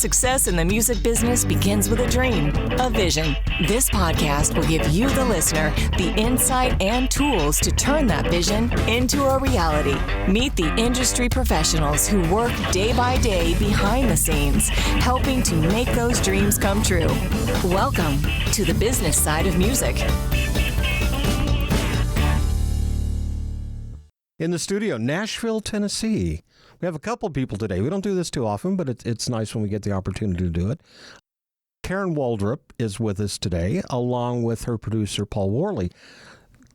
Success in the music business begins with a dream, a vision. This podcast will give you, the listener, the insight and tools to turn that vision into a reality. Meet the industry professionals who work day by day behind the scenes, helping to make those dreams come true. Welcome to the business side of music. In the studio, Nashville, Tennessee. We have a couple people today. We don't do this too often, but it's nice when we get the opportunity to do it. Karen Waldrup is with us today, along with her producer, Paul Worley.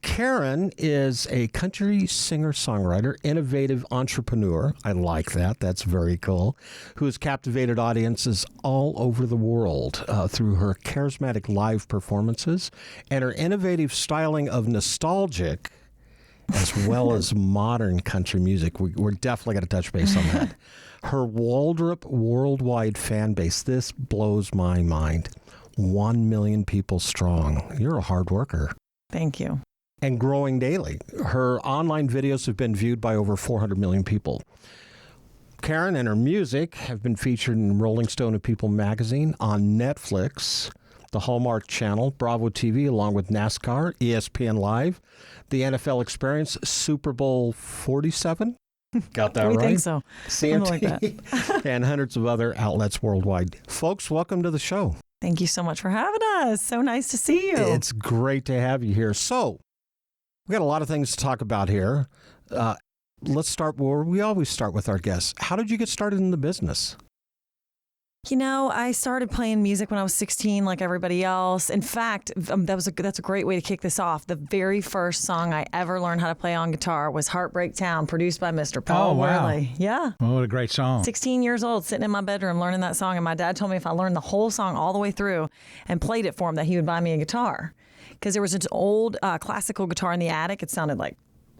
Karen is a country singer-songwriter, innovative entrepreneur. I like that. That's very cool. Who has captivated audiences all over the world through her charismatic live performances and her innovative styling of nostalgic as well as modern country music. We're definitely going to touch base on that. Her Waldrup worldwide fan base, this blows my mind. 1 million people strong. You're a hard worker. Thank you. And growing daily. Her online videos have been viewed by over 400 million people. Karen and her music have been featured in Rolling Stone and People magazine, on Netflix, the Hallmark Channel, Bravo TV, along with NASCAR, ESPN Live, the NFL Experience, Super Bowl 47. Got that right? We think so. CMT, like that. And hundreds of other outlets worldwide. Folks, welcome to the show. Thank you so much for having us. So nice to see you. It's great to have you here. So, we got a lot of things to talk about here. Let's start where we always start with our guests. How did you get started in the business? You know, I started playing music when I was 16, like everybody else. In fact, that's a great way to kick this off. The very first song I ever learned how to play on guitar was Heartbreak Town, produced by Mr. Paul Worley. Yeah. Oh, what a great song. 16 years old, sitting in my bedroom learning that song. And my dad told me if I learned the whole song all the way through and played it for him, that he would buy me a guitar. Because there was an old classical guitar in the attic. It sounded like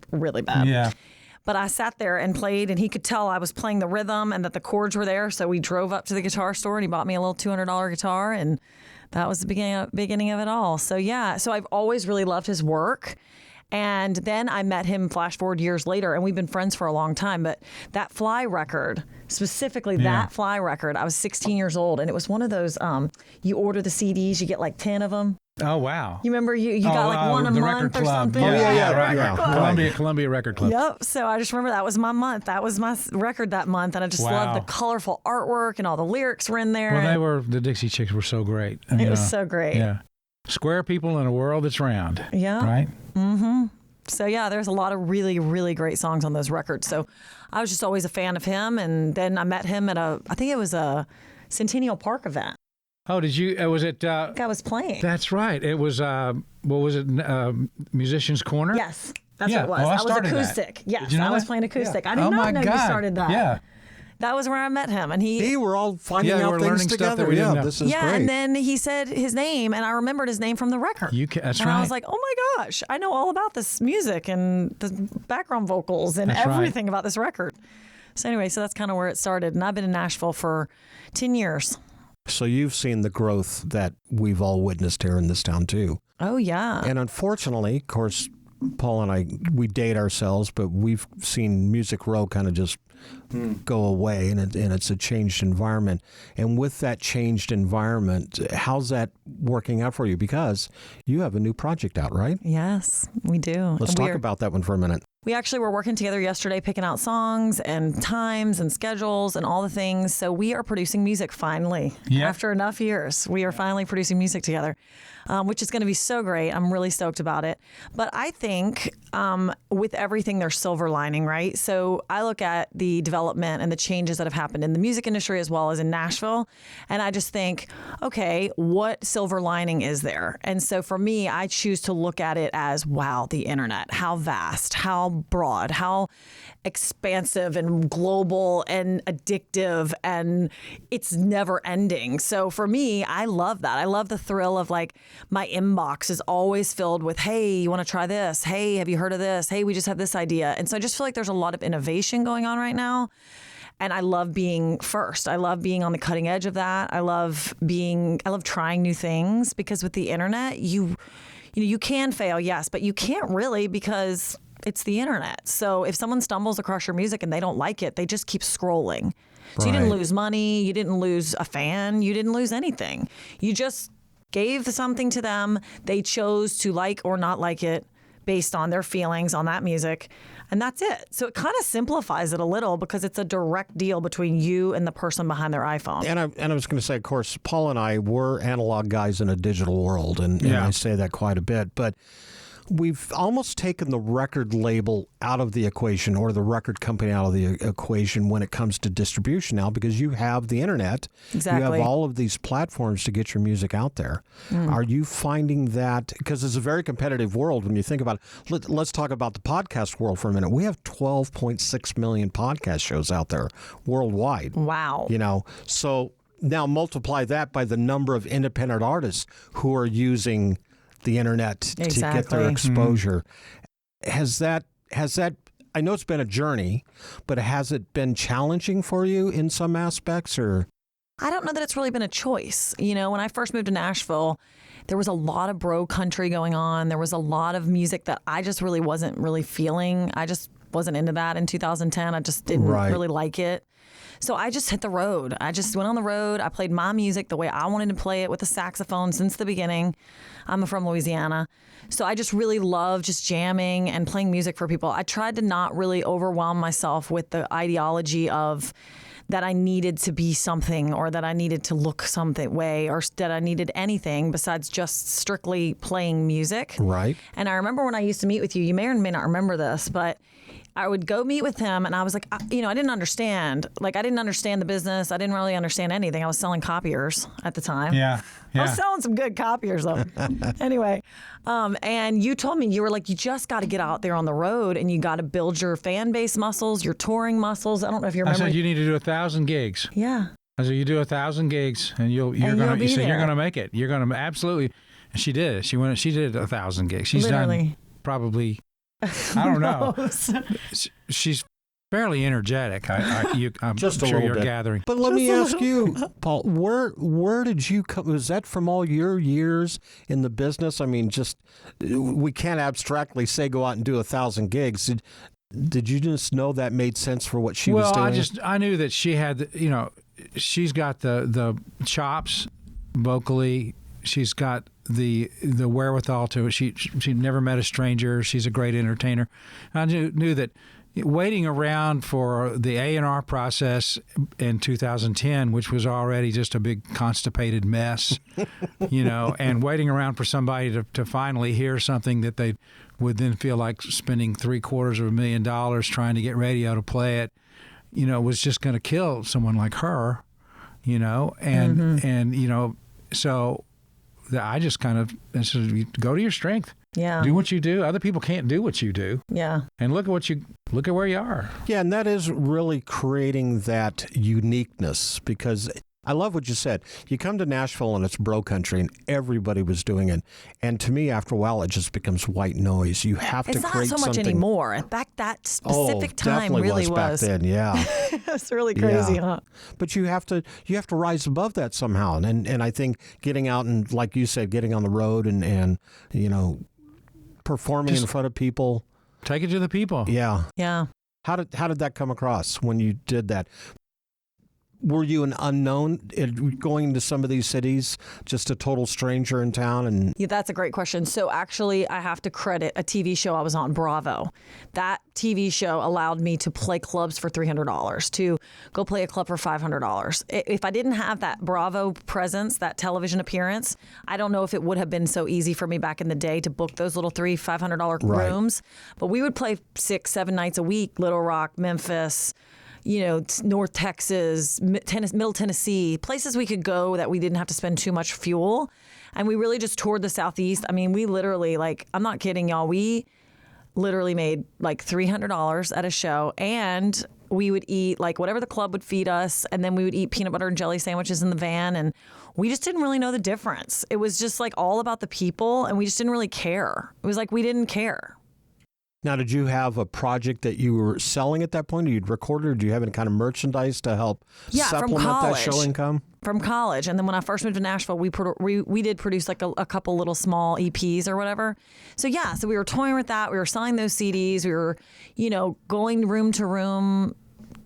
really bad. Yeah. But I sat there and played, and he could tell I was playing the rhythm and that the chords were there. So we drove up to the guitar store, and he bought me a little $200 guitar, and that was the beginning of it all. So yeah, so I've always really loved his work. And then I met him, flash forward years later, and we've been friends for a long time. But that Fly record, specifically that Fly record, I was 16 years old, and it was one of those, you order the CDs, you get like 10 of them. Oh, wow. You remember you got like one a month or something? Right. Columbia Record Club. Yep. So I just remember that was my month. That was my record that month. And I just loved the colorful artwork, and all the lyrics were in there. Well, the Dixie Chicks were so great. It was so great. Yeah. Square people in a world that's round. Yeah. Right? Mm-hmm. So yeah, there's a lot of really, really great songs on those records. So I was just always a fan of him. And then I met him at I think it was a Centennial Park event. Oh, did you? Was it? I was playing. That's right. It was. What was it? Musician's Corner. Yes, that's what it was. Well, I was acoustic. That. Yes, Did you know I was that? playing acoustic. Yeah. I did not know you started that. Yeah. That was where I met him, and we're all finding out we're things learning together. Stuff that we didn't know. This is great. And then he said his name, and I remembered his name from the record. That's and right. I was like, oh my gosh, I know all about this music and the background vocals and everything about this record. So anyway, so that's kind of where it started, and I've been in Nashville for 10 years. So you've seen the growth that we've all witnessed here in this town, too. Oh, yeah. And unfortunately, of course, Paul and I, we date ourselves, but we've seen Music Row kind of just go away, and it's a changed environment. And with that changed environment, how's that working out for you? Because you have a new project out, right? Yes, we do. Let's talk about that one for a minute. We actually were working together yesterday, picking out songs and times and schedules and all the things. So we are producing music finally. Yeah. After enough years, we are finally producing music together, which is going to be so great. I'm really stoked about it. But I think with everything, there's silver lining, right? So I look at the development and the changes that have happened in the music industry as well as in Nashville. And I just think, okay, what silver lining is there? And so for me, I choose to look at it as, wow, the internet, how vast, how broad, how expansive and global and addictive, and it's never ending. So for me, I love that. I love the thrill of like my inbox is always filled with, hey, you want to try this? Hey, have you heard of this? Hey, we just have this idea. And so I just feel like there's a lot of innovation going on right now. And I love being first. I love being on the cutting edge of that. I love trying new things, because with the internet, you can fail, yes, but you can't really, because it's the internet. So if someone stumbles across your music and they don't like it, they just keep scrolling. So you didn't Right. lose money, you didn't lose a fan, you didn't lose anything. You just gave something to them. They chose to like or not like it based on their feelings on that music. And that's it. So it kind of simplifies it a little because it's a direct deal between you and the person behind their iPhone. And I was going to say, of course, Paul and I were analog guys in a digital world, and I say that quite a bit. But we've almost taken the record label out of the equation, or the record company out of the equation when it comes to distribution now, because you have the internet. Exactly. You have all of these platforms to get your music out there. Are you finding that, because it's a very competitive world when you think about it, let's talk about the podcast world for a minute. We have 12.6 million podcast shows out there worldwide. Wow. You know, so now multiply that by the number of independent artists who are using the internet to get their Exactly. exposure. Has that, I know it's been a journey, but has it been challenging for you in some aspects, or? I don't know that it's really been a choice. You know, when I first moved to Nashville, there was a lot of bro country going on. There was a lot of music that I just really wasn't really feeling. I just wasn't into that in 2010. I just didn't really like it. So I just hit the road. I just went on the road. I played my music the way I wanted to play it, with a saxophone since the beginning. I'm from Louisiana. So I just really love just jamming and playing music for people. I tried to not really overwhelm myself with the ideology of that I needed to be something, or that I needed to look something way, or that I needed anything besides just strictly playing music. Right. And I remember when I used to meet with you, you may or may not remember this, but I would go meet with him, and I was like, I didn't understand. Like, I didn't understand the business. I didn't really understand anything. I was selling copiers at the time. Yeah. I was selling some good copiers, though. Anyway, and you told me, you were like, you just got to get out there on the road, and you got to build your fan base muscles, your touring muscles. I don't know if you I remember. said you need to do 1,000 gigs. Yeah. I said you do 1,000 gigs, and you're gonna. You said you're gonna make it. You're gonna absolutely. And she did. She did 1,000 gigs. She's Literally. done probably. I don't know. She's fairly energetic. I'm Just a sure little you're bit. gathering. But let me ask you, Paul, where did you come? Was that from all your years in the business? I mean, just, we can't abstractly say go out and do 1,000 gigs. Did you just know that made sense for what she was doing? Well, I knew that she had, she's got the chops vocally. She's got the wherewithal to it. She never met a stranger. She's a great entertainer. I knew that waiting around for the A&R process in 2010, which was already just a big constipated mess, and waiting around for somebody to finally hear something that they would then feel like spending $750,000 trying to get radio to play it, was just going to kill someone like her, so I just kind of said, go to your strength. Yeah. Do what you do. Other people can't do what you do. Yeah. And look at where you are. Yeah, and that is really creating that uniqueness, because I love what you said. You come to Nashville and it's bro country and everybody was doing it. And to me, after a while, it just becomes white noise. You have to create something. It's not so much anymore. Back that specific time really was. Back then, yeah. It's really crazy, huh? But you have to rise above that somehow. And I think getting out and, like you said, getting on the road and performing in front of people. Take it to the people. Yeah. Yeah. How did that come across when you did that? Were you an unknown going to some of these cities, just a total stranger in town? And Yeah, that's a great question. So actually, I have to credit a TV show I was on, Bravo. That TV show allowed me to play clubs for $300, to go play a club for $500. If I didn't have that Bravo presence, that television appearance, I don't know if it would have been so easy for me back in the day to book those little $500 Right. rooms. But we would play 6-7 nights a week, Little Rock, Memphis, North Texas, Middle Tennessee, places we could go that we didn't have to spend too much fuel. And we really just toured the Southeast. I mean, we literally, I'm not kidding y'all, we literally made like $300 at a show, and we would eat whatever the club would feed us, and then we would eat peanut butter and jelly sandwiches in the van, and we just didn't really know the difference. It was just all about the people, and we just didn't really care. It was we didn't care. now, did you have a project that you were selling at that point? Or you'd recorded, or do you have any kind of merchandise to help supplement that show income? From college. And then when I first moved to Nashville, we did produce a couple little small EPs or whatever. So so we were toying with that. We were selling those CDs. We were, going room to room,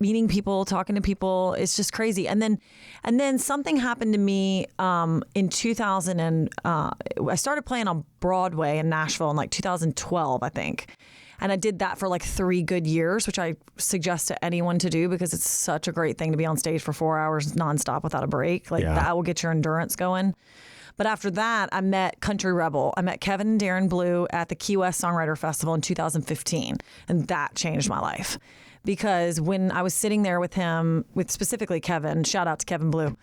meeting people, talking to people. It's just crazy. And then something happened to me in 2000, and I started playing on Broadway in Nashville in like 2012, I think. And I did that for like 3 good years, which I suggest to anyone to do because it's such a great thing to be on stage for 4 hours nonstop without a break. Like that will get your endurance going. But after that, I met Country Rebel. I met Kevin and Darren Blue at the Key West Songwriter Festival in 2015. And that changed my life. Because when I was sitting there with him, with specifically Kevin, shout out to Kevin Blue,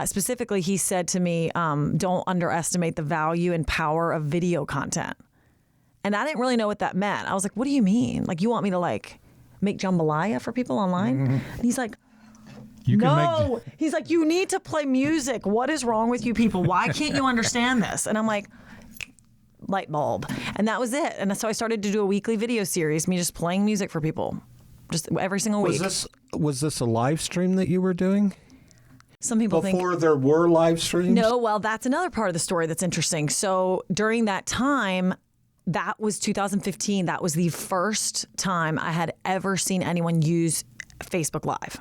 specifically he said to me, don't underestimate the value and power of video content. And I didn't really know what that meant. I was like, what do you mean? Like, you want me to like make jambalaya for people online? Mm-hmm. And he's like, he's like, you need to play music. What is wrong with you people? Why can't you understand this? And I'm like, light bulb. And that was it. And so I started to do a weekly video series, me just playing music for people, just every single week. Was this a live stream that you were doing? Some people Before there were live streams? No, well, that's another part of the story that's interesting. So during that time, that was 2015. That was the first time I had ever seen anyone use Facebook Live.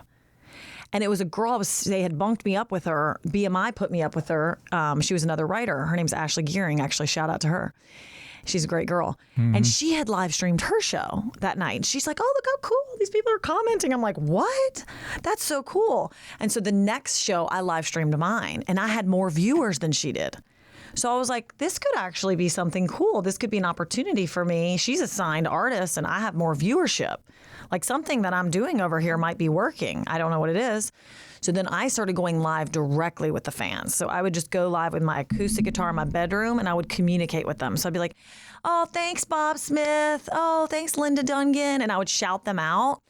And it was a girl, they had bunked me up with her. BMI put me up with her. She was another writer. Her name's Ashley Gearing, actually. Shout out to her. She's a great girl. Mm-hmm. And she had live streamed her show that night. And she's like, oh, look how cool. These people are commenting. I'm like, what? That's so cool. And so the next show, I live streamed mine. And I had more viewers than she did. So I was like, this could actually be something cool. This could be an opportunity for me. She's a signed artist and I have more viewership. Like something that I'm doing over here might be working. I don't know what it is. So then I started going live directly with the fans. So I would just go live with my acoustic guitar in my bedroom and I would communicate with them. So I'd be like, oh, thanks, Bob Smith. Oh, thanks, Linda Dungan. And I would shout them out.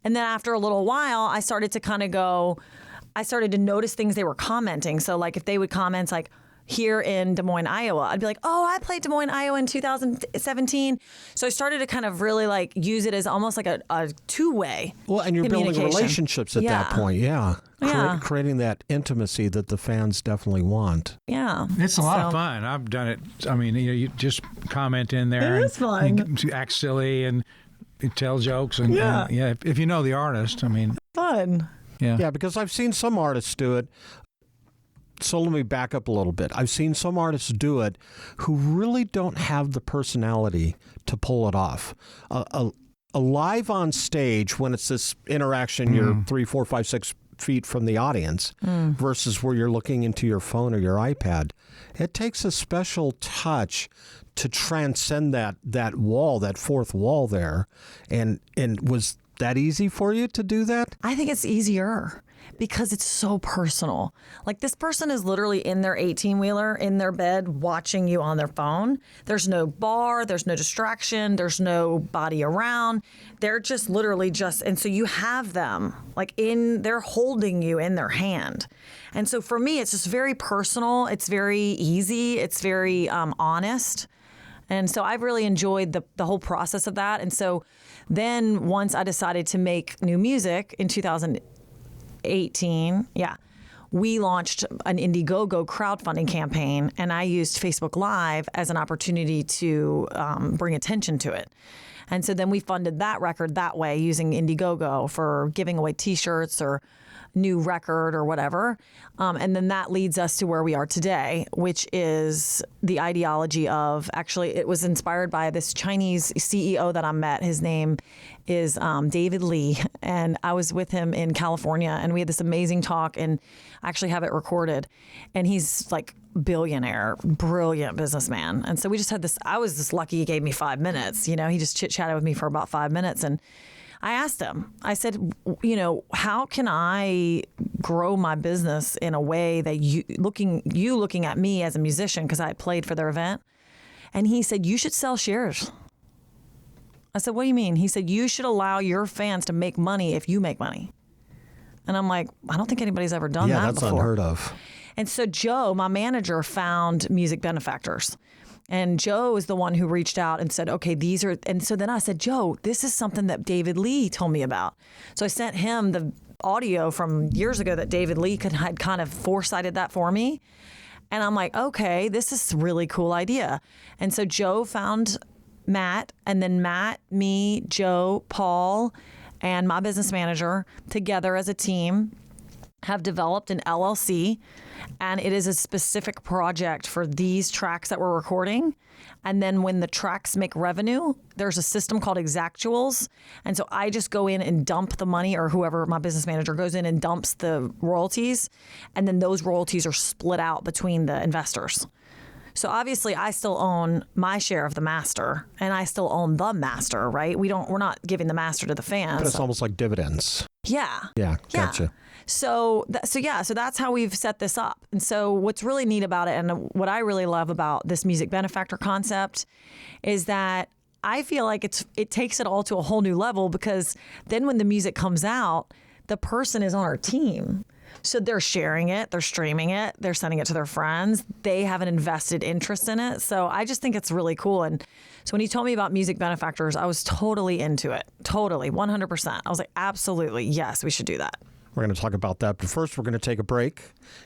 And then after a little while, I started to notice things they were commenting. So like if they would comment like, here in Des Moines, Iowa, I'd be like, oh, I played Des Moines, Iowa in 2017. So I started to kind of really like use it as almost like a two-way. Well, and you're building relationships at that point. Yeah. Creating that intimacy that the fans definitely want. Yeah. It's a lot of fun. I've done it. I mean, you just comment in there. It is fun. You act silly and you tell jokes. And if you know the artist, I mean. Fun. Yeah. Yeah, because I've seen some artists do it. So let me back up a little bit. I've seen some artists do it who really don't have the personality to pull it off. A live on stage, when it's this interaction, you're 3, 4, 5, 6 feet from the audience versus where you're looking into your phone or your iPad. It takes a special touch to transcend that wall, that fourth wall there. And was that easy for you to do that? I think it's easier. Because it's so personal. Like this person is literally in their 18-wheeler in their bed watching you on their phone. There's no bar, there's no distraction, there's no body around. They're just literally and so you have them like they're holding you in their hand. And so for me, it's just very personal. It's very easy. It's very honest. And so I've really enjoyed the whole process of that. And so then once I decided to make new music in 2018, we launched an Indiegogo crowdfunding campaign, and I used Facebook Live as an opportunity to bring attention to it. And so then we funded that record that way using Indiegogo for giving away T-shirts or new record or whatever. And then that leads us to where we are today, which is the ideology of, actually, it was inspired by this Chinese CEO that I met. His name is David Lee. And I was with him in California and we had this amazing talk, and I actually have it recorded. And he's like billionaire, brilliant businessman. And so we just had this, I was just lucky he gave me 5 minutes. You know, he just chit-chatted with me for about 5 minutes. And I asked him, I said, you know, how can I grow my business in a way that you looking at me as a musician, because I had played for their event. And he said, you should sell shares. I said, what do you mean? He said, you should allow your fans to make money if you make money. And I'm like, I don't think anybody's ever done that before. Yeah, that's unheard of. And so Joe, my manager, found music benefactors. And Joe is the one who reached out and said, okay, these are, and so then I said, Joe, this is something that David Lee told me about. So I sent him the audio from years ago that David Lee had kind of foresighted that for me. And I'm like, okay, this is a really cool idea. And so Joe found Matt, and then Matt, me, Joe, Paul, and my business manager together as a team have developed an LLC, and it is a specific project for these tracks that we're recording. And then when the tracks make revenue, there's a system called exactuals. And so I just go in and dump the money, or whoever, my business manager goes in and dumps the royalties. And then those royalties are split out between the investors. So obviously I still own my share of the master, and I still own the master, right? We're not giving the master to the fans. But it's almost like dividends. Yeah. Yeah, gotcha. So that's how we've set this up. And so what's really neat about it, and what I really love about this music benefactor concept, is that I feel like it takes it all to a whole new level, because then when the music comes out, the person is on our team. So they're sharing it, they're streaming it, they're sending it to their friends. They have an invested interest in it. So I just think it's really cool. And so when he told me about music benefactors, I was totally into it. Totally, 100%. I was like, absolutely, yes, we should do that. We're going to talk about that. But first, we're going to take a break,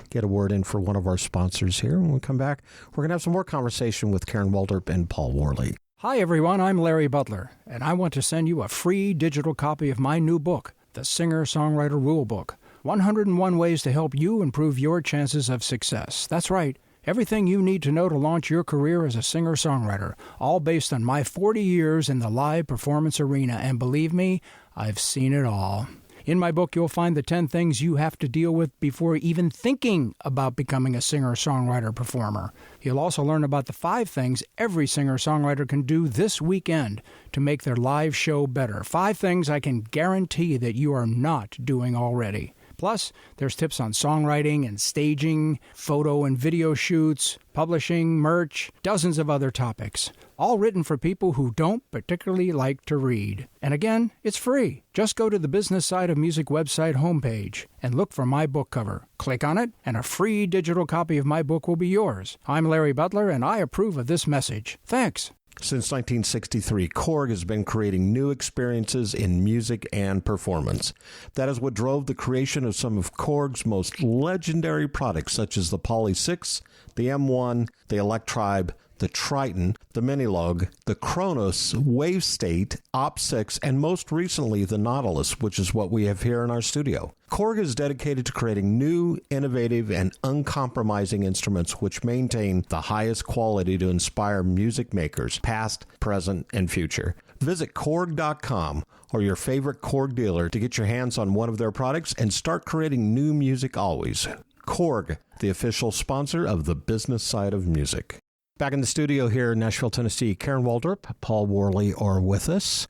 get a word in for one of our sponsors here. When we come back, we're going to have some more conversation with Karen Waldrup and Paul Worley. Hi, everyone. I'm Larry Butler, and I want to send you a free digital copy of my new book, The Singer-Songwriter Rule Book. 101 ways to help you improve your chances of success. That's right. Everything you need to know to launch your career as a singer-songwriter, all based on my 40 years in the live performance arena. And believe me, I've seen it all. In my book, you'll find the 10 things you have to deal with before even thinking about becoming a singer-songwriter performer. You'll also learn about the 5 things every singer-songwriter can do this weekend to make their live show better. 5 things I can guarantee that you are not doing already. Plus, there's tips on songwriting and staging, photo and video shoots, publishing, merch, dozens of other topics. All written for people who don't particularly like to read. And again, it's free. Just go to the Business Side of Music website homepage and look for my book cover. Click on it, and a free digital copy of my book will be yours. I'm Larry Butler, and I approve of this message. Thanks. Since 1963, Korg has been creating new experiences in music and performance. That is what drove the creation of some of Korg's most legendary products, such as the Poly 6, the M1, the Electribe, the Triton, the Minilogue, the Kronos, Wave State, Op 6, and most recently the Nautilus, which is what we have here in our studio. Korg is dedicated to creating new, innovative, and uncompromising instruments which maintain the highest quality to inspire music makers, past, present, and future. Visit Korg.com or your favorite Korg dealer to get your hands on one of their products and start creating new music always. Korg, the official sponsor of the Business Side of Music. Back in the studio here in Nashville, Tennessee, Karen Waldrup, Paul Worley are with us.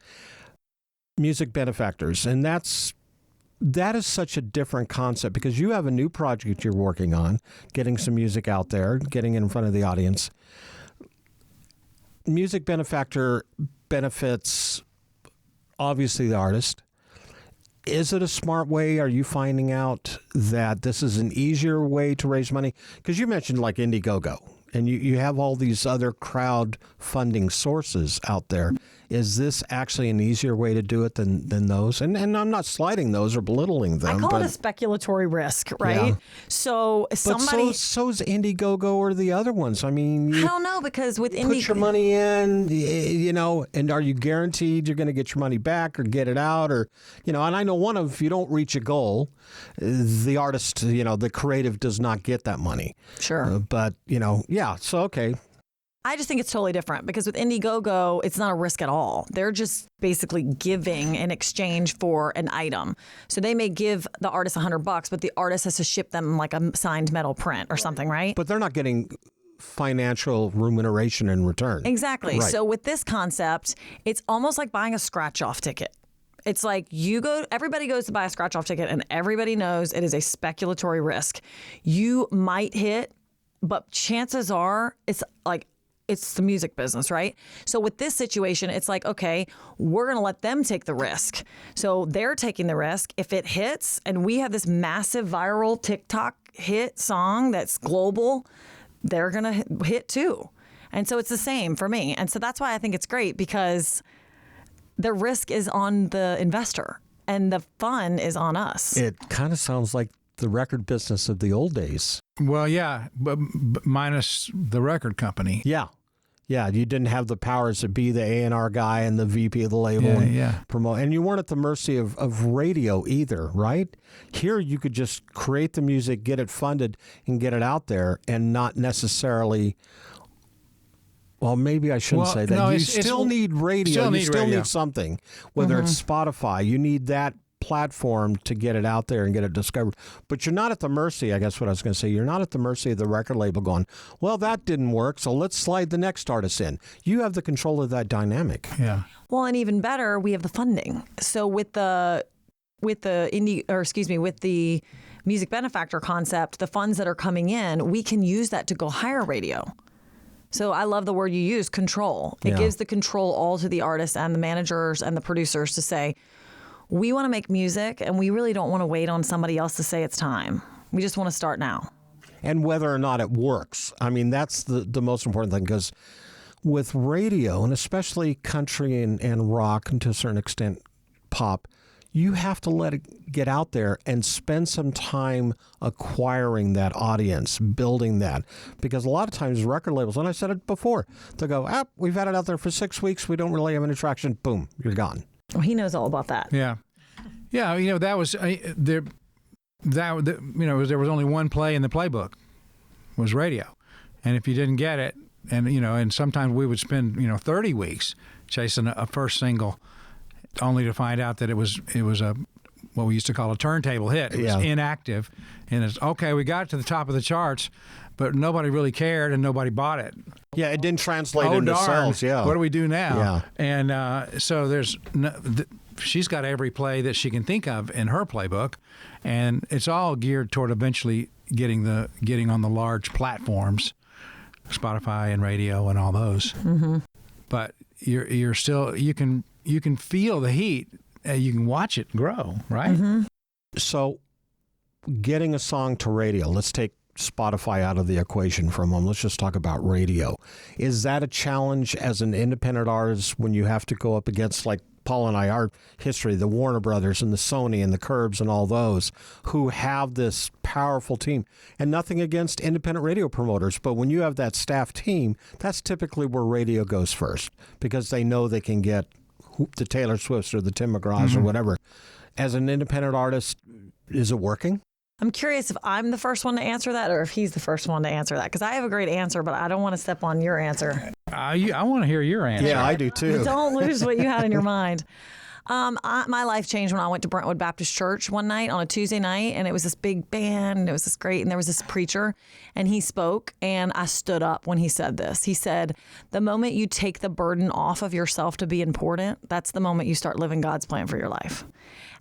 Music benefactors, and that is such a different concept, because you have a new project you're working on, getting some music out there, getting it in front of the audience. Music benefactor benefits, obviously, the artist. Is it a smart way? Are you finding out that this is an easier way to raise money? Because you mentioned like Indiegogo, and you have all these other crowdfunding sources out there. Is this actually an easier way to do it than those? And I'm not slighting those or belittling them. I call it a speculatory risk, right? Yeah. So somebody... But so's Indiegogo or the other ones. I mean... I don't know, because with Indiegogo... Put your money in, and are you guaranteed you're going to get your money back or get it out? Or, and I know if you don't reach a goal, the artist, the creative does not get that money. Sure. But, so okay. I just think it's totally different, because with Indiegogo, it's not a risk at all. They're just basically giving in exchange for an item. So they may give the artist $100, but the artist has to ship them like a signed metal print or something, right? But they're not getting financial remuneration in return. Exactly. Right. So with this concept, it's almost like buying a scratch-off ticket. It's like everybody goes to buy a scratch-off ticket, and everybody knows it is a speculatory risk. You might hit, but chances are it's the music business, right? So with this situation, it's like, okay, we're going to let them take the risk. So they're taking the risk. If it hits and we have this massive viral TikTok hit song that's global, they're going to hit too. And so it's the same for me. And so that's why I think it's great, because the risk is on the investor and the fun is on us. It kind of sounds like the record business of the old days. Well, yeah, but minus the record company. Yeah. Yeah, you didn't have the powers to be the A&R guy and the VP of the label and promote. And you weren't at the mercy of radio either, right? Here you could just create the music, get it funded, and get it out there, and not necessarily... Well, maybe I shouldn't say that. No, you still need radio. You still need something, whether it's Spotify. You need that platform to get it out there and get it discovered. But you're not at the mercy, I guess what I was going to say, you're not at the mercy of the record label going, well, that didn't work, so let's slide the next artist in. You have the control of that dynamic. Yeah. Well, and even better, we have the funding. So with the music benefactor concept, the funds that are coming in, we can use that to go hire radio. So I love the word you use, control. It gives the control all to the artists and the managers and the producers to say, we want to make music, and we really don't want to wait on somebody else to say it's time. We just want to start now. And whether or not it works. I mean, that's the most important thing, because with radio, and especially country and rock, and to a certain extent pop, you have to let it get out there and spend some time acquiring that audience, building that. Because a lot of times record labels, and I said it before, they'll go, we've had it out there for 6 weeks, we don't really have any traction, boom, you're gone. Well, he knows all about that. Yeah. Yeah, that was there was only one play in the playbook, was radio. And if you didn't get it, and sometimes we would spend 30 weeks chasing a first single, only to find out that it was a what we used to call a turntable hit. It was inactive, and it's okay. We got it to the top of the charts, but nobody really cared and nobody bought it. Yeah, it didn't translate into sales. Yeah, what do we do now? Yeah, and so there's she's got every play that she can think of in her playbook, and it's all geared toward eventually getting on the large platforms, Spotify and radio and all those. Mm-hmm. But you're still you can feel the heat. You can watch it grow, right? Mm-hmm. So, getting a song to radio. Let's take Spotify out of the equation for a moment. Let's just talk about radio. Is that a challenge as an independent artist when you have to go up against, like Paul and I, our history, the Warner Brothers and the Sony and the Curbs and all those who have this powerful team? And nothing against independent radio promoters, but when you have that staff team, that's typically where radio goes first, because they know they can get the Taylor Swifts or the Tim McGraws or whatever. As an independent artist, is it working? I'm curious if I'm the first one to answer that or if he's the first one to answer that, because I have a great answer, but I don't want to step on your answer. I want to hear your answer. Yeah, I do too. Don't lose what you had in your mind. My life changed when I went to Brentwood Baptist Church one night on a Tuesday night, and it was this big band, and it was this great, and there was this preacher, and he spoke, and I stood up when he said this. He said, the moment you take the burden off of yourself to be important, that's the moment you start living God's plan for your life.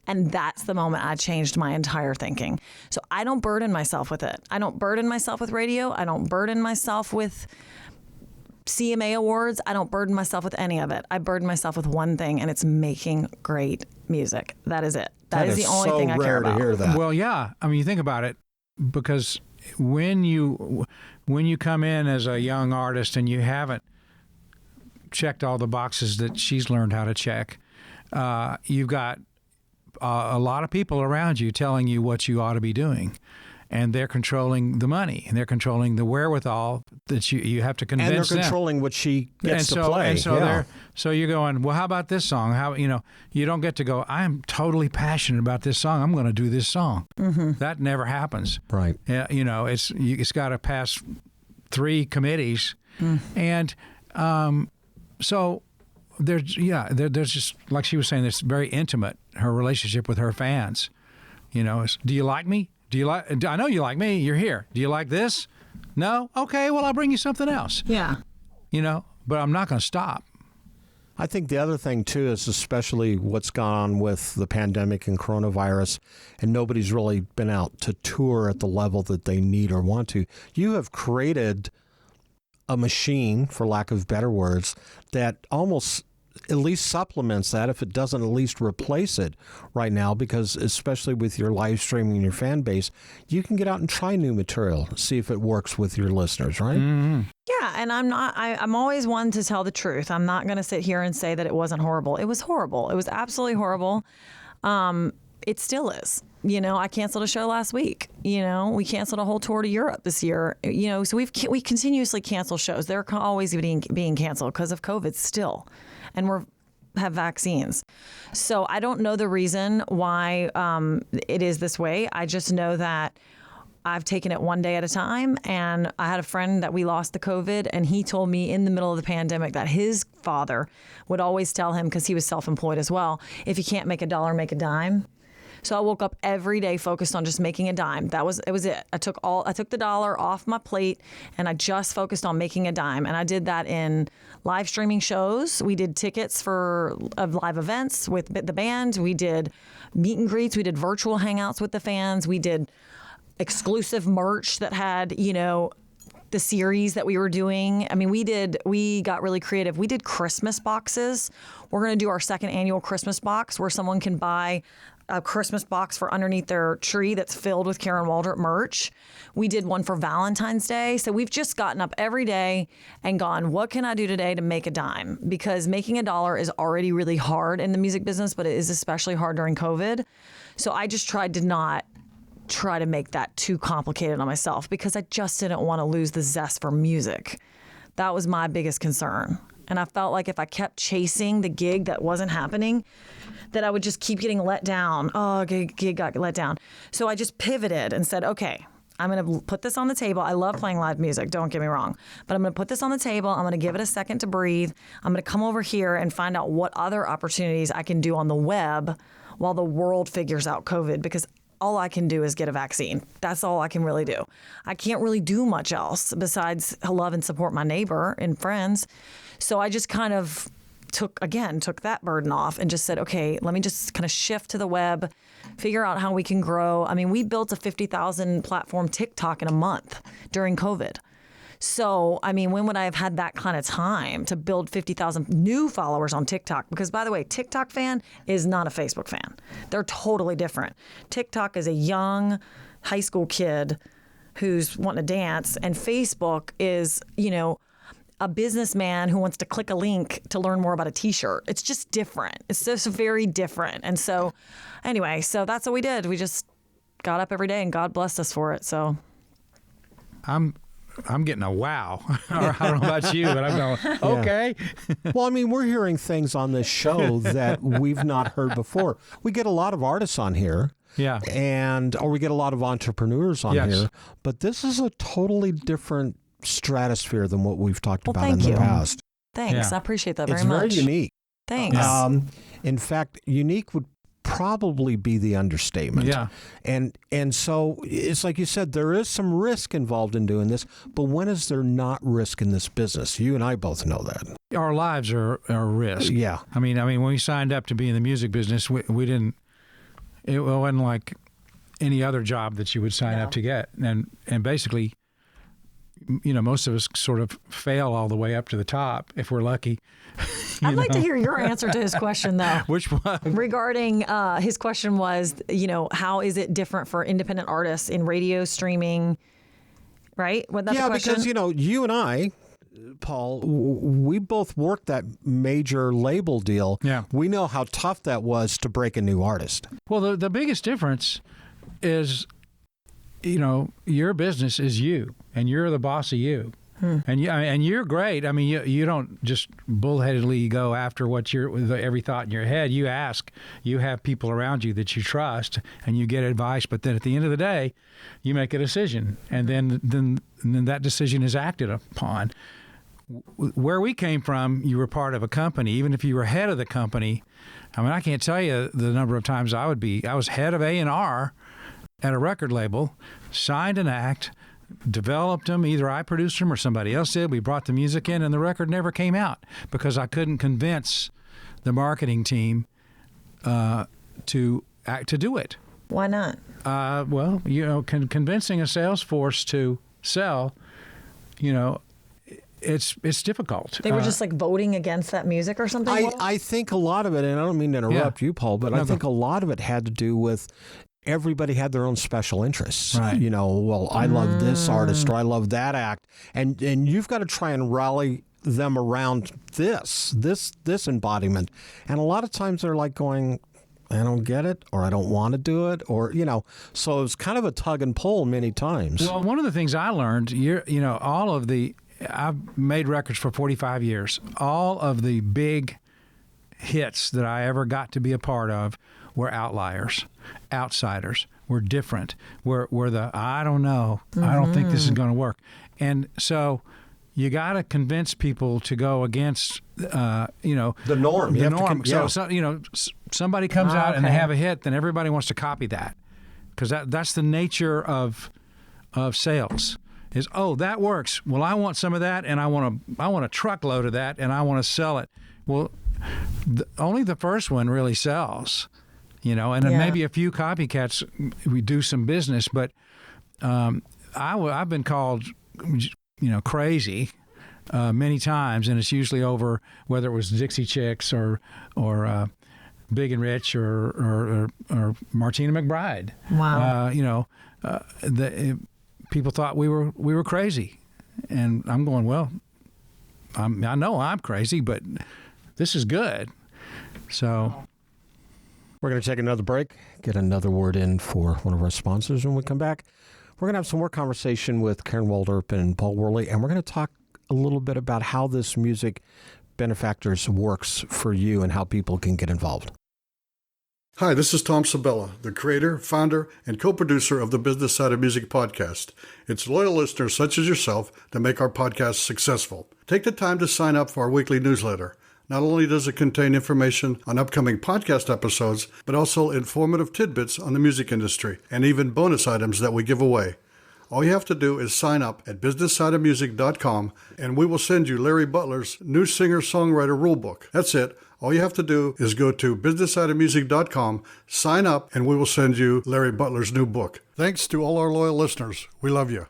And that's the moment I changed my entire thinking. So I don't burden myself with it. I don't burden myself with radio. I don't burden myself with CMA awards. I don't burden myself with any of it. I burden myself with one thing, and it's making great music. That is it. That is the only thing I care about. To hear that. Well, yeah. I mean, you think about it, because when you come in as a young artist and you haven't checked all the boxes that she's learned how to check, you've got a lot of people around you telling you what you ought to be doing. And they're controlling the money, and they're controlling the wherewithal that you have to convince them. And they're controlling what she gets to play. And so so you're going, well, how about this song? How you don't get to go, I'm totally passionate about this song, I'm going to do this song. Mm-hmm. That never happens. Right. It's got to pass 3 committees, and so there's just, like she was saying, it's very intimate, her relationship with her fans. Do you like me? I know you like me. You're here. Do you like this? No? Okay, well, I'll bring you something else. Yeah. But I'm not going to stop. I think the other thing, too, is especially what's gone on with the pandemic and coronavirus, and nobody's really been out to tour at the level that they need or want to. You have created a machine, for lack of better words, that almost at least supplements that, if it doesn't at least replace it right now, because especially with your live streaming and your fan base, you can get out and try new material, see if it works with your listeners, right? Mm-hmm. Yeah, and I'm always one to tell the truth. I'm not going to sit here and say that it wasn't horrible. It was horrible. It was absolutely horrible. it still is. You know, I canceled a show last week. You know, we canceled a whole tour to Europe this year. You know, so we continuously cancel shows. They're always being canceled because of COVID still, and have vaccines. So I don't know the reason why it is this way. I just know that I've taken it one day at a time. And I had a friend that we lost to COVID, and he told me in the middle of the pandemic that his father would always tell him, because he was self-employed as well, if you can't make a dollar, make a dime. So I woke up every day focused on just making a dime. It was it. I took the dollar off my plate, and I just focused on making a dime. And I did that in live streaming shows. We did tickets for live events with the band. We did meet and greets. We did virtual hangouts with the fans. We did exclusive merch that had, you know, the series that we were doing. I mean, we got really creative. We did Christmas boxes. We're going to do our second annual Christmas box where someone can buy a Christmas box for underneath their tree that's filled with Karen Waldrup merch. We did one for Valentine's Day. So we've just gotten up every day and gone, what can I do today to make a dime? Because making a dollar is already really hard in the music business, but it is especially hard during COVID. So I just tried to not try to make that too complicated on myself, because I just didn't want to lose the zest for music. That was my biggest concern. And I felt like if I kept chasing the gig that wasn't happening, that I would just keep getting let down. Oh, gig got let down. So I just pivoted and said, okay, I'm going to put this on the table. I love playing live music, don't get me wrong. But I'm going to put this on the table. I'm going to give it a second to breathe. I'm going to come over here and find out what other opportunities I can do on the web while the world figures out COVID, because all I can do is get a vaccine. That's all I can really do. I can't really do much else besides love and support my neighbor and friends. So I just kind of took that burden off and just said, okay, let me just kind of shift to the web, figure out how we can grow. I mean, we built a 50,000 platform TikTok in a month during COVID. So, I mean, when would I have had that kind of time to build 50,000 new followers on TikTok? Because, by the way, TikTok fan is not a Facebook fan. They're totally different. TikTok is a young high school kid who's wanting to dance, and Facebook is, you know, a businessman who wants to click a link to learn more about a t-shirt. It's just different. It's just very different. And so, anyway, so that's what we did. We just got up every day, and God blessed us for it. So I'm getting a wow. I don't know about you, but I'm going, okay. Well, I mean, we're hearing things on this show that we've not heard before. We get a lot of artists on here. Yeah. Or we get a lot of entrepreneurs on here. But this is a totally different stratosphere than what we've talked about in the past. Thanks. Yeah. I appreciate that very much. much. It's very unique. Thanks. In fact, unique would probably be the understatement. Yeah. And so it's like you said, there is some risk involved in doing this, but when is there not risk in this business? You and I both know that. Our lives are a risk. Yeah. I mean, when we signed up to be in the music business, we didn't, it wasn't like any other job that you would sign up to get. And basically, you know, most of us sort of fail all the way up to the top if we're lucky. I'd like to hear your answer to his question, though. Which one? Regarding his question was, you know, how is it different for independent artists in radio streaming, right? Was that the question? Because, you know, you and I, Paul, we both worked that major label deal. Yeah. We know how tough that was to break a new artist. Well, the biggest difference is, you know, your business is you, and you're the boss of you. And you're great. I mean, you don't just bullheadedly go after every thought in your head. You ask. You have people around you that you trust, and you get advice. But then at the end of the day, you make a decision, and then that decision is acted upon. Where we came from, you were part of a company. Even if you were head of the company, I mean, I can't tell you the number of times I was head of A&R at a record label, signed an act, developed them. Either I produced them or somebody else did. We brought the music in, and the record never came out because I couldn't convince the marketing team to do it. Why not? Well, you know, convincing a sales force to sell, you know, it's difficult. They were just like voting against that music or something? I think a lot of it, and I don't mean to interrupt you, Paul, but I think a lot of it had to do with everybody had their own special interests. Right. You know, well, I love this artist or I love that act. And you've got to try and rally them around this embodiment. And a lot of times they're like going, I don't get it, or I don't want to do it, or, so it was kind of a tug and pull many times. Well, one of the things I learned, I've made records for 45 years. All of the big hits that I ever got to be a part of were outliers, outsiders, were different, were the, I don't know, I don't think this is going to work. And so you got to convince people to go against, the norm. The norm. Somebody comes out and they have a hit, then everybody wants to copy that, because that's the nature of sales. Is, oh, that works. Well, I want some of that, and I want a truckload of that, and I want to sell it. Well, only the first one really sells, and then maybe a few copycats. We do some business, but I've been called, crazy many times, and it's usually over whether it was Dixie Chicks or Big and Rich or Martina McBride. Wow. People thought we were crazy, and I'm going, well, I know I'm crazy, but this is good. So we're going to take another break, get another word in for one of our sponsors. When we come back, we're going to have some more conversation with Karen Waldrup and Paul Worley, and we're going to talk a little bit about how this Music Benefactors works for you and how people can get involved. Hi, this is Tom Sabella, the creator, founder, and co-producer of the Business Side of Music podcast. It's loyal listeners such as yourself that make our podcast successful. Take the time to sign up for our weekly newsletter. Not only does it contain information on upcoming podcast episodes, but also informative tidbits on the music industry and even bonus items that we give away. All you have to do is sign up at businesssideofmusic.com, and we will send you Larry Butler's new singer-songwriter rulebook. That's it. All you have to do is go to businesssideofmusic.com, sign up, and we will send you Larry Butler's new book. Thanks to all our loyal listeners. We love you.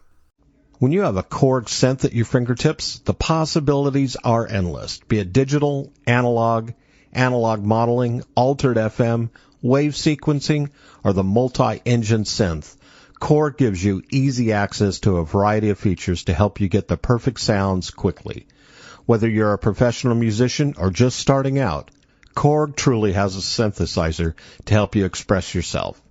When you have a Korg synth at your fingertips, the possibilities are endless. Be it digital, analog modeling, altered FM, wave sequencing, or the multi-engine synth, Korg gives you easy access to a variety of features to help you get the perfect sounds quickly. Whether you're a professional musician or just starting out, Korg truly has a synthesizer to help you express yourself.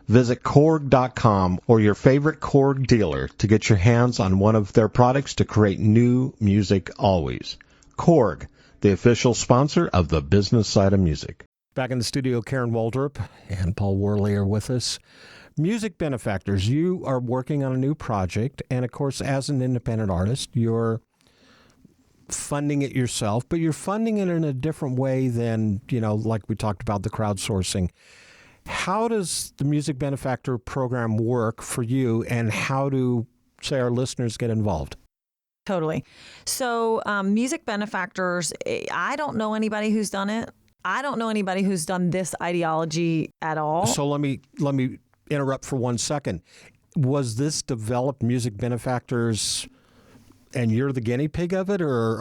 Visit Korg.com or your favorite Korg dealer to get your hands on one of their products to create new music always. Korg, the official sponsor of the Business Side of Music. Back in the studio, Karen Waldrup and Paul Worley are with us. Music Benefactors, you are working on a new project, and of course, as an independent artist, you're funding it yourself, but you're funding it in a different way than, like we talked about the crowdsourcing. How does the Music Benefactor program work for you, and how do, say, our listeners get involved? Totally. So Music Benefactors, I don't know anybody who's done it. I don't know anybody who's done this ideology at all. So let me interrupt for 1 second. Was this developed, Music Benefactors, and you're the guinea pig of it, yes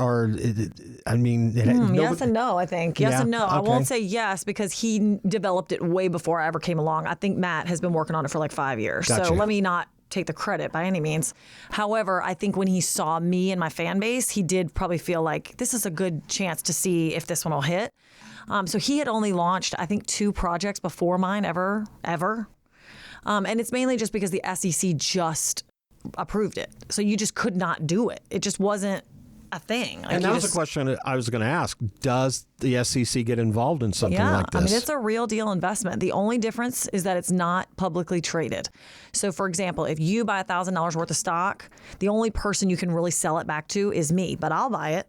and no, I think. Yes and no. Okay. I won't say yes because he developed it way before I ever came along. I think Matt has been working on it for like 5 years. Gotcha. So let me not take the credit by any means. However, I think when he saw me and my fan base, he did probably feel like this is a good chance to see if this one will hit. So he had only launched, I think, 2 projects before mine ever. And it's mainly just because the SEC just approved it. So you just could not do it. It just wasn't a thing. And that was a question I was going to ask. Does the SEC get involved in something like this? I mean, it's a real deal investment. The only difference is that it's not publicly traded. So, for example, if you buy $1,000 worth of stock, the only person you can really sell it back to is me, but I'll buy it.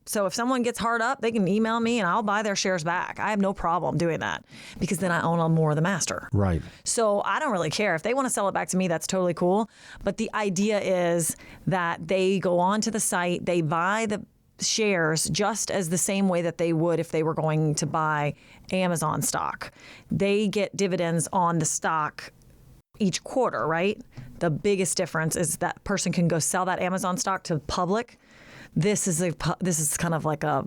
So if someone gets hard up, they can email me and I'll buy their shares back. I have no problem doing that because then I own more of the master. Right. So I don't really care. If they want to sell it back to me, that's totally cool. But the idea is that they go onto the site, they buy the shares just as the same way that they would if they were going to buy Amazon stock. They get dividends on the stock each quarter, right? The biggest difference is that person can go sell that Amazon stock to the public. This is kind of like a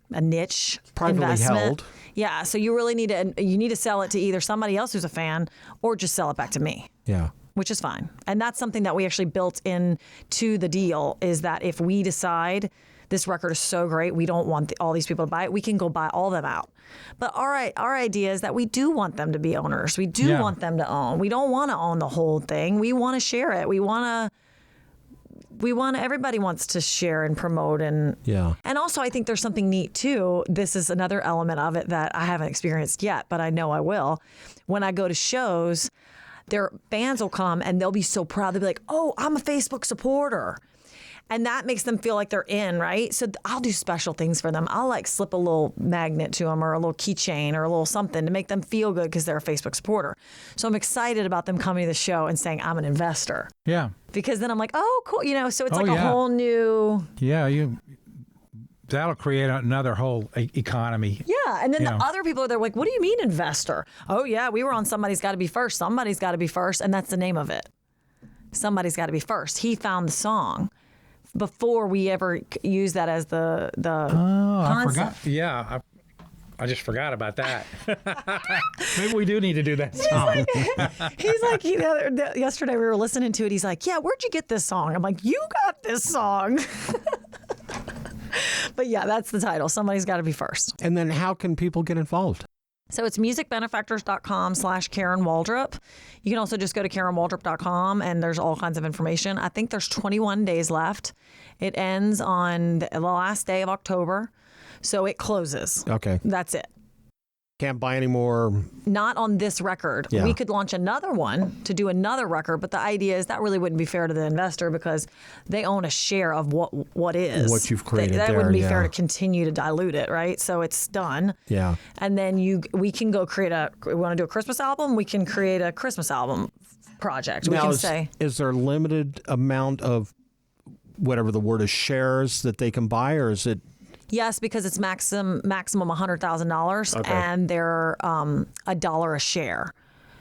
niche privately investment. held. Yeah, so you really need to sell it to either somebody else who's a fan or just sell it back to me. Yeah. Which is fine. And that's something that we actually built in to the deal is that if we decide this record is so great. We don't want all these people to buy it. We can go buy all of them out. But our idea is that we do want them to be owners. We do want them to own. We don't want to own the whole thing. We want to share it. Everybody wants to share and promote. And also I think there's something neat too. This is another element of it that I haven't experienced yet, but I know I will. When I go to shows, their fans will come and they'll be so proud. They'll be like, oh, I'm a Facebook supporter. And that makes them feel like they're in, right? So I'll do special things for them. I'll like slip a little magnet to them or a little keychain or a little something to make them feel good because they're a Facebook supporter. So I'm excited about them coming to the show and saying, I'm an investor. Yeah. Because then I'm like, oh, cool. So it's a whole new... Yeah, that'll create another whole economy. Yeah, and then the other people, they're like, what do you mean investor? Oh, yeah, we were on Somebody's Got to Be First. Somebody's Got to Be First, and that's the name of it. Somebody's Got to Be First. He found the song before we ever used that as the concept. I forgot. Yeah, I just forgot about that. Maybe we do need to do that song. Yesterday we were listening to it. He's like, yeah, where'd you get this song? I'm like, you got this song. But yeah, that's the title. Somebody's Got to Be First. And then how can people get involved? So it's musicbenefactors.com/Karen Waldrup. You can also just go to KarenWaldrup.com and there's all kinds of information. I think there's 21 days left. It ends on the last day of October. So it closes. Okay. That's it. Can't buy any more. Not on this record. Yeah. We could launch another one to do another record, but the idea is that really wouldn't be fair to the investor because they own a share of what is. What you've created that there, wouldn't be fair to continue to dilute it, right? So it's done. Yeah. And then we can go we want to do a Christmas album, we can create a Christmas album project. Now, we can is there a limited amount of whatever the word is shares that they can buy, or is it? Yes, because it's maximum $100,000, and they're $1 a share.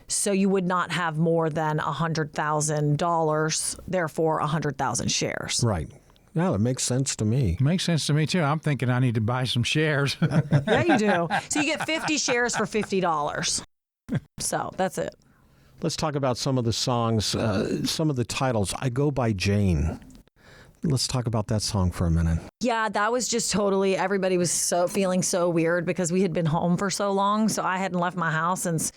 So you would not have more than $100,000, therefore 100,000 shares. Right. Yeah, that makes sense to me. Makes sense to me too. I'm thinking I need to buy some shares. Yeah, you do. So you get 50 shares for $50. So that's it. Let's talk about some of the songs, some of the titles. I Go by Jane. Let's talk about that song for a minute. Yeah, that was just totally, everybody was feeling so weird because we had been home for so long. So I hadn't left my house since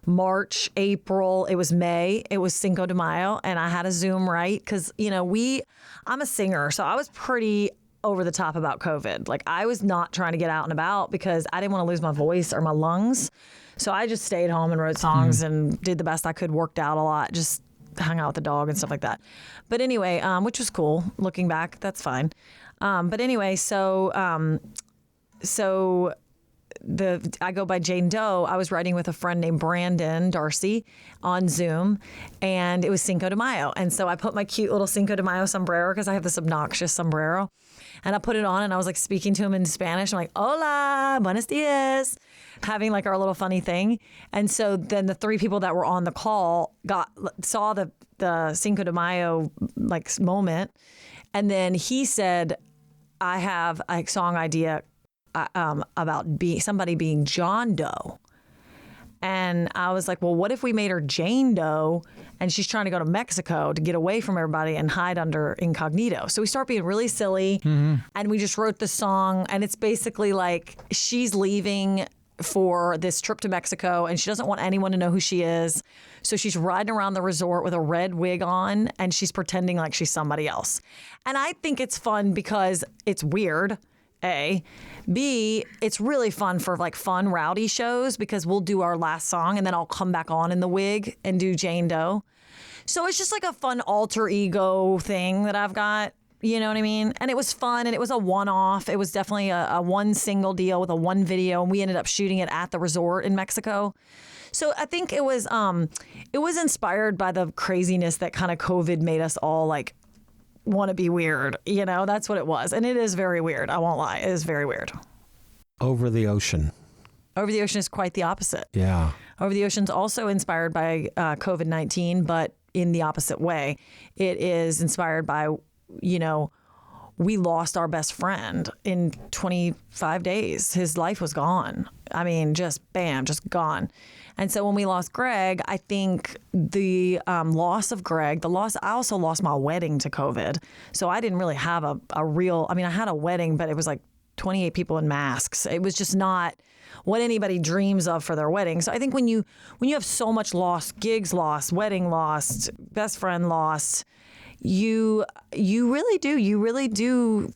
March, April, it was May, it was Cinco de Mayo, and I had a Zoom, right? Because, I'm a singer, so I was pretty over the top about COVID. Like, I was not trying to get out and about because I didn't want to lose my voice or my lungs. So I just stayed home and wrote songs and did the best I could, worked out a lot, just hung out with the dog and stuff like that. But anyway, which was cool. Looking back, that's fine. But anyway, so I Go by Jane Doe. I was writing with a friend named Brandon Darcy on Zoom, and it was Cinco de Mayo. And so I put my cute little Cinco de Mayo sombrero, because I have this obnoxious sombrero, and I put it on and I was like speaking to him in Spanish. I'm like, hola, buenos dias, having like our little funny thing. And so then the three people that were on the call saw the Cinco de Mayo like moment. And then he said, I have a song idea about somebody being John Doe. And I was like, well, what if we made her Jane Doe and she's trying to go to Mexico to get away from everybody and hide under incognito? So we start being really silly, and we just wrote the song, and it's basically like she's leaving for this trip to Mexico and she doesn't want anyone to know who she is. So she's riding around the resort with a red wig on and she's pretending like she's somebody else. And I think it's fun because it's weird. A. B, it's really fun for like fun, rowdy shows because we'll do our last song and then I'll come back on in the wig and do Jane Doe. So it's just like a fun alter ego thing that I've got. You know what I mean? And it was fun, and it was a one-off. It was definitely a one single deal with a one video, and we ended up shooting it at the resort in Mexico. So I think it was inspired by the craziness that kind of COVID made us all like want to be weird. That's what it was. And it is very weird. I won't lie. It is very weird. Over the Ocean. Over the Ocean is quite the opposite. Yeah. Over the Ocean is also inspired by COVID-19, but in the opposite way. It is inspired by, we lost our best friend in 25 days. His life was gone. I mean, just bam, just gone. And so when we lost Greg, I think the loss of Greg, I also lost my wedding to COVID. So I didn't really have a real, I mean, I had a wedding, but it was like 28 people in masks. It was just not what anybody dreams of for their wedding. So I think when you have so much lost, gigs lost, wedding lost, best friend lost, you really do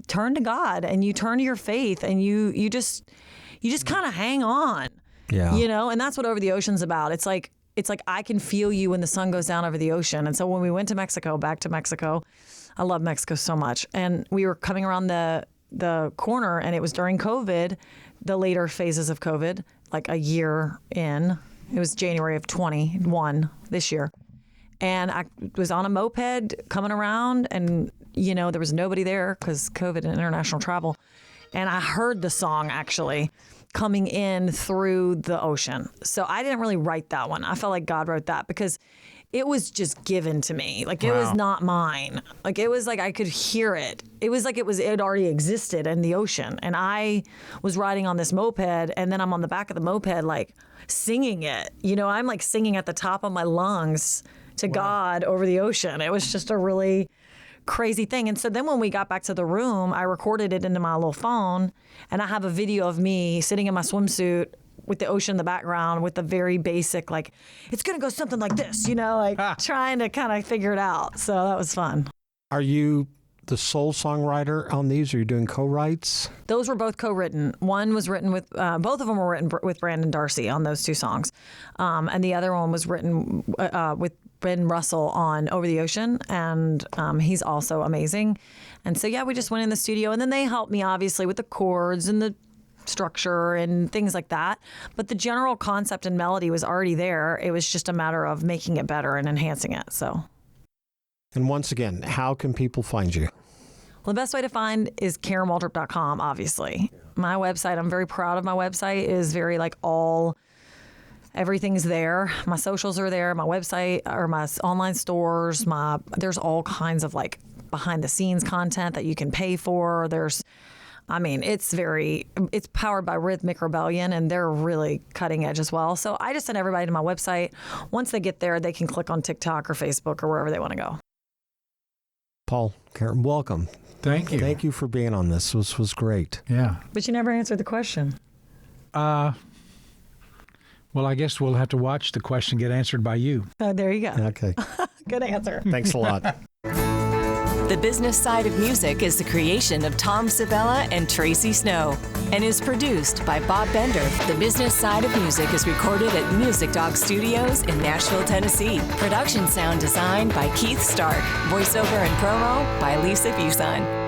turn to God, and you turn to your faith, and you just kind of hang on. Yeah. You know, and that's what Over the Ocean's about. It's like I can feel you when the sun goes down over the ocean. And so when we went to Mexico, back to Mexico, I love Mexico so much. And we were coming around the corner, and it was during COVID, the later phases of COVID, like a year in. It was January of 21 this year. And I was on a moped coming around, and, you know, there was nobody there because COVID and international travel. And I heard the song actually coming in through the ocean. So I didn't really write that one. I felt like God wrote that because it was just given to me. Like, it was not mine. Like, it was like I could hear it. It was like it already existed in the ocean. And I was riding on this moped, and then I'm on the back of the moped, like, singing it. You know, I'm like singing at the top of my lungs to God over the ocean. It was just a really crazy thing. And so then when we got back to the room, I recorded it into my little phone, and I have a video of me sitting in my swimsuit with the ocean in the background with the very basic, like, it's going to go something like this, you know, like trying to kind of figure it out. So that was fun. Are you the sole songwriter on these? Are you doing co-writes? Those were both co-written. One was written with, both of them were written with Brandon Darcy on those two songs. And the other one was written with Ben Russell on Over the Ocean, and he's also amazing. And so, yeah, we just went in the studio, and then they helped me, obviously, with the chords and the structure and things like that. But the general concept and melody was already there. It was just a matter of making it better and enhancing it. So. And once again, how can people find you? Well, the best way to find is KarenWaldrup.com, obviously. My website, I'm very proud of my website, is very like everything's there. My socials are there, my website or my online stores, there's all kinds of like behind the scenes content that you can pay for. It's powered by Rhythmic Rebellion, and they're really cutting edge as well. So I just send everybody to my website. Once they get there, they can click on TikTok or Facebook or wherever they want to go. Paul, Karen, welcome. Thank you. Thank you for being on this. This was great. Yeah. But you never answered the question. Well, I guess we'll have to watch the question get answered by you. There you go. Okay. Good answer. Thanks a lot. The Business Side of Music is the creation of Tom Sabella and Tracy Snow and is produced by Bob Bender. The Business Side of Music is recorded at Music Dog Studios in Nashville, Tennessee. Production sound design by Keith Stark. Voiceover and promo by Lisa Busan.